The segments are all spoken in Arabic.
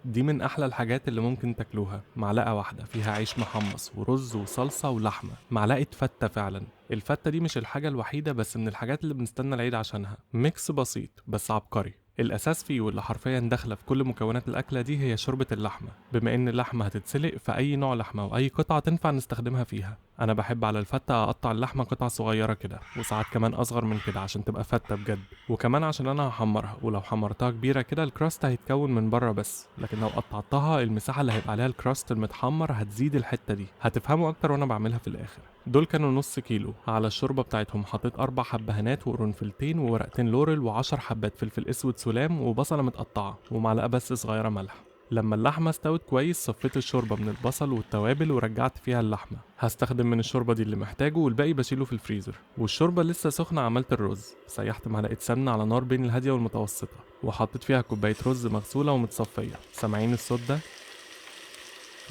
دي من احلى الحاجات اللي ممكن تاكلوها، معلقه واحده فيها عيش محمص ورز وصلصه ولحمه، معلقه فته فعلا. الفته دي مش الحاجه الوحيده، بس من الحاجات اللي بنستنى العيد عشانها. ميكس بسيط بس عبقري. الاساس فيه واللي حرفيا داخله في كل مكونات الاكله دي هي شوربه اللحمه. بما ان اللحمه هتتسلق، فاي نوع لحمه واي قطعه تنفع نستخدمها فيها. انا بحب على الفته اقطع اللحمه قطع صغيره كده، وساعات كمان اصغر من كده عشان تبقى فته بجد. وكمان عشان انا هحمرها، ولو حمرتها كبيره كده الكراست هيتكون من بره بس، لكن لو قطعتها المساحه اللي هيبقى عليها الكراست المتحمر هتزيد الحته دي. هتفهموا اكتر وانا بعملها في الاخر. دول كانوا نص كيلو. على الشوربه بتاعتهم حطيت 4 حبهانات وقرنفلتين وورقتين لورل و10 حبات فلفل اسود سلام وبصله متقطعه ومعلقه بس صغيره ملح. لما اللحمة استوت كويس صفيت الشوربة من البصل والتوابل ورجعت فيها اللحمة. هستخدم من الشوربة دي اللي محتاجه، والباقي بشيله في الفريزر. والشوربة لسه سخنة عملت الرز. سيحت معلقة سمنة على نار بين الهادية والمتوسطة، وحطيت فيها كوباية رز مغسولة ومتصفية. سامعين الصوت ده؟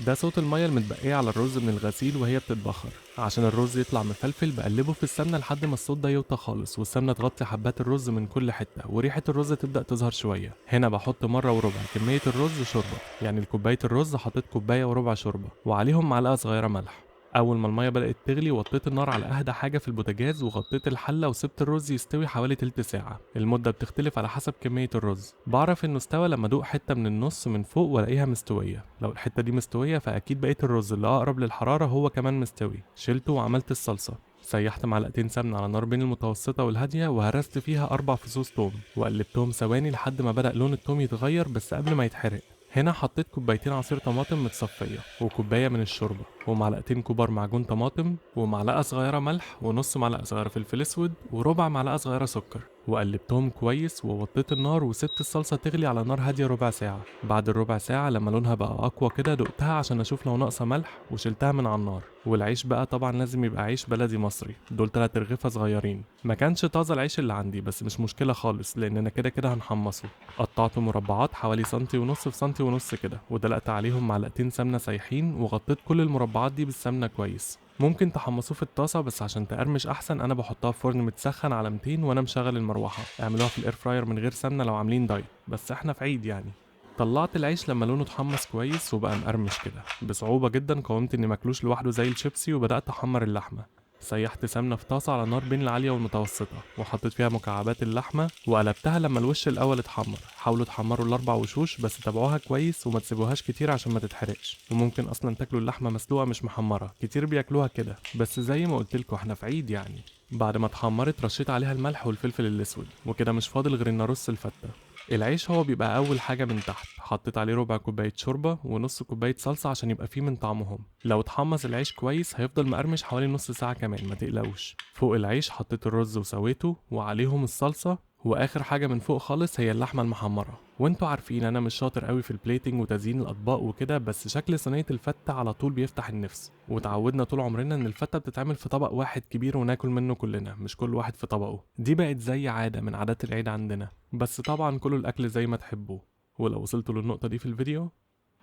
ده صوت المية المتبقية على الرز من الغسيل وهي بتتبخر. عشان الرز يطلع مفلفل بقلبه في السمنة لحد ما الصوت ده يوطى خالص، والسمنة تغطي حبات الرز من كل حتة، وريحة الرز تبدأ تظهر شوية. هنا بحط مرة وربع كمية الرز شوربة، يعني لكوباية الرز حطيت كوباية وربع شوربة، وعليهم معلقة صغيرة ملح. اول ما الميه بدات تغلي وطيت النار على اهدى حاجه في البوتاجاز، وغطيت الحله وسبت الرز يستوي حوالي تلت ساعه. المده بتختلف على حسب كميه الرز. بعرف انه استوى لما ادوق حته من النص من فوق والاقيها مستويه. لو الحته دي مستويه فاكيد بقيه الرز اللي اقرب للحراره هو كمان مستوي. شلته وعملت الصلصه. سيحت معلقتين سمنة على نار بين المتوسطة والهادية، وهرست فيها 4 فصوص توم، وقلبتهم ثواني لحد ما بدأ لون التوم يتغير بس قبل ما يتحرق. هنا حطيت كوبايتين عصير طماطم متصفية، وكوباية من الشوربة، ومعلقتين كبار معجون طماطم، ومعلقة صغيرة ملح، ونص معلقة صغيرة فلفل اسود، وربع معلقة صغيرة سكر. وقلبتهم كويس ووطيت النار وسبت الصلصة تغلي على نار هادية ربع ساعة. بعد الربع ساعة لما لونها بقى أقوى كده دقتها عشان أشوف لو ناقصة ملح، وشلتها من على النار. والعيش بقى طبعا لازم يبقى عيش بلدي مصري. دول 3 رغيفة صغيرين. ما كانش طازة العيش اللي عندي، بس مش مشكلة خالص لأننا كده كده هنحمصه. قطعته مربعات حوالي سنتي ونص في سنتي ونص كده، ودلقت عليهم معلقتين سمنة سايحين، وغطيت كل المربعات دي بالسمنة كويس. ممكن تحمصوه في الطاسة، بس عشان تقرمش احسن انا بحطها في فرن متسخن على 200 وانا مشغل المروحة. اعملوها في الاير فراير من غير سمنة لو عاملين دايت، بس احنا في عيد يعني. طلعت العيش لما لونه اتحمص كويس وبقى مقرمش كده بصعوبة جدا، قاومت اني ماكلوش لوحده زي الشيبسي، وبدأت احمر اللحمة. سيحت سمنة في طاسة على نار بين العالية والمتوسطة، وحطيت فيها مكعبات اللحمة وقلبتها لما الوش الأول اتحمر. حاولوا تحمروا ال4 وشوش، بس تابعوها كويس وما تسيبوهاش كتير عشان ما تتحرقش. وممكن أصلا تاكلوا اللحمة مسلوقة مش محمرة، كتير بياكلوها كده، بس زي ما قلتلكوا احنا في عيد يعني. بعد ما اتحمرت رشيت عليها الملح والفلفل الأسود، وكده مش فاضل غير إن أرص الفتة. العيش هو بيبقى اول حاجه من تحت. حطيت عليه ربع كوبايه شوربه ونص كوبايه صلصه عشان يبقى فيه من طعمهم. لو اتحمص العيش كويس هيفضل مقرمش حوالي نص ساعه كمان، ما تقلقوش. فوق العيش حطيت الرز وسويته وعليهم الصلصه. واخر حاجه من فوق خالص هي اللحمه المحمره. وانتوا عارفين انا مش شاطر قوي في البليتنج وتزيين الاطباق وكده، بس شكل صينيه الفته على طول بيفتح النفس. وتعودنا طول عمرنا ان الفته بتتعمل في طبق واحد كبير وناكل منه كلنا، مش كل واحد في طبقه. دي بقت زي عاده من عادات العيد عندنا. بس طبعا كلوا الاكل زي ما تحبوه. ولو وصلتوا للنقطه دي في الفيديو،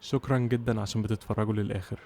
شكرا جدا عشان بتتفرجوا للاخر.